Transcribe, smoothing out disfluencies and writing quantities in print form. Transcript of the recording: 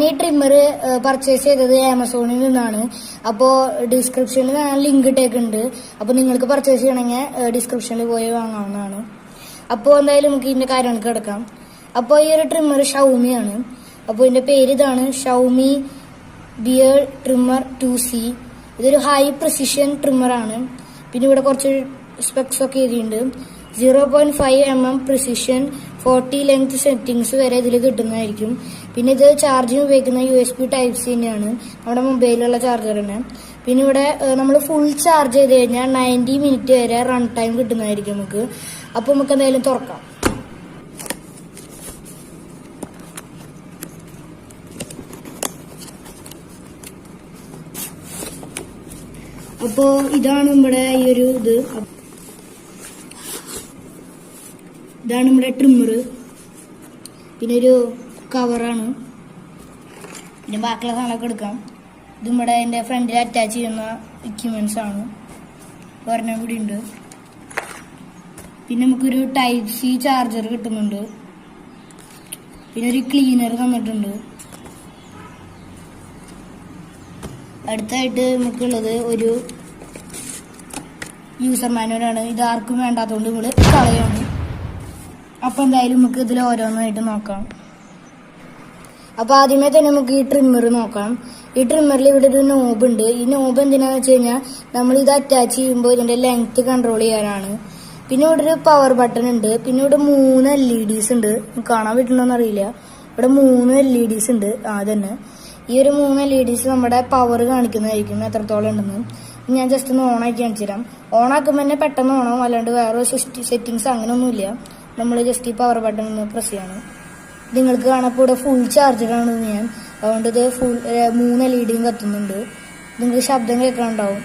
ഈ trimmer purchase ചെയ്തത് ആമസോണിൽ നിന്നാണ്. അപ്പോൾ ഡിസ്ക്രിപ്ഷനിൽ ഞാൻ ലിങ്ക് ഇട്ടേക്കുന്നുണ്ട്. അപ്പോൾ നിങ്ങൾക്ക് പർച്ചേസ് ചെയ്യണമെങ്കിൽ ഡിസ്ക്രിപ്ഷനിൽ പോയി വാങ്ങാവുന്നതാണ്. അപ്പോൾ എന്തായാലും നമുക്ക് ഇതിന്റെ കാര്യങ്ങൾക്ക് കിടക്കാം. അപ്പോൾ ഈ ഒരു ട്രിമ്മർ ഷൗമിയാണ്. അപ്പോൾ ഇതിന്റെ പേര് ഇതാണ്, ഷൗമി ബിയർഡ് ട്രിമ്മർ 2C. ഇതൊരു ഹൈ പ്രിസിഷൻ ട്രിമ്മറാണ്. പിന്നെ ഇവിടെ കുറച്ച് സ്പെക്സ് ഒക്കെ എഴുതിയിട്ടുണ്ട്. 0.5 mm പ്രിസിഷൻ, 40 ലെങ്ത് സെറ്റിംഗ്സ് വരെ ഇതിൽ കിട്ടുന്നതായിരിക്കും. പിന്നെ ഇത് ചാർജിങ് ഉപയോഗിക്കുന്ന USB Type-C തന്നെയാണ്, നമ്മുടെ മൊബൈലിലുള്ള ചാർജർ തന്നെ. പിന്നെ ഇവിടെ നമ്മൾ ഫുൾ ചാർജ് ചെയ്ത് കഴിഞ്ഞാൽ 90 മിനിറ്റ് വരെ റൺ ടൈം കിട്ടുന്നതായിരിക്കും നമുക്ക്. അപ്പോൾ നമുക്ക് എന്തായാലും തുറക്കാം. അപ്പോ ഇതാണ് നമ്മുടെ ഈ ഒരു ഇതാണ് നമ്മുടെ ട്രിമ്മർ. പിന്നെ ഒരു കവറാണ്. പിന്നെ ബാക്കിയുള്ള സാധനമൊക്കെ എടുക്കാം. ഇത് നമ്മുടെ അതിന്റെ ഫ്രണ്ടിൽ അറ്റാച്ച് ചെയ്യുന്ന എക്യുപ്മെന്റ്സ് ആണ്. ഒരെണ്ണം കൂടി ഉണ്ട്. പിന്നെ നമുക്കൊരു Type-C ചാർജർ കിട്ടുന്നുണ്ട്. പിന്നെ ഒരു ക്ലീനർ തന്നിട്ടുണ്ട്. അടുത്തായിട്ട് നമുക്കുള്ളത് ഒരു യൂസർ മാനുവലാണ്. ഇത് ആർക്കും വേണ്ടാത്തതുകൊണ്ട് നമ്മൾ കളയാണ്. അപ്പൊ എന്തായാലും നമുക്ക് ഇതിൽ ഓരോന്നായിട്ട് നോക്കാം. അപ്പൊ ആദ്യമേ തന്നെ നമുക്ക് ഈ ട്രിമ്മർ നോക്കാം. ഈ ട്രിമ്മറിൽ ഇവിടെ ഒരു നോബ് ഉണ്ട്. ഈ നോബ് എന്തിനാന്ന് വെച്ച് കഴിഞ്ഞാൽ നമ്മൾ ഇത് അറ്റാച്ച് ചെയ്യുമ്പോൾ ഇതിന്റെ ലെങ്ത് കൺട്രോൾ ചെയ്യാനാണ്. പിന്നെ ഇവിടെ ഒരു പവർ ബട്ടൺ ഉണ്ട്. പിന്നെ ഇവിടെ 3 LEDs ഉണ്ട്. കാണാൻ പറ്റുന്നോന്ന് അറിയില്ല. ഇവിടെ 3 LEDs ഉണ്ട്. തന്നെ ഈ ഒരു 3 LEDs നമ്മുടെ പവർ കാണിക്കുന്നതായിരിക്കും എത്രത്തോളം ഉണ്ടെന്ന്. ഞാൻ ജസ്റ്റ് ഒന്ന് ഓൺ ആക്കി കാണിച്ചു തരാം. ഓൺ ആക്കുമ്പോൾ തന്നെ പെട്ടെന്ന് ഓണാവും, അല്ലാണ്ട് വേറെ സെറ്റിങ്സ് അങ്ങനെയൊന്നുമില്ല. നമ്മൾ ജസ്റ്റ് ഈ പവർ ബട്ടൺ ഒന്ന് പ്രസ് ചെയ്യണം. നിങ്ങൾക്ക് കാണപ്പോൾ ഇവിടെ ഫുൾ ചാർജറാണ് ഞാൻ. അതുകൊണ്ട് ഇത് 3 LED കത്തുന്നുണ്ട്. നിങ്ങൾക്ക് ശബ്ദം കേൾക്കാനുണ്ടാവും.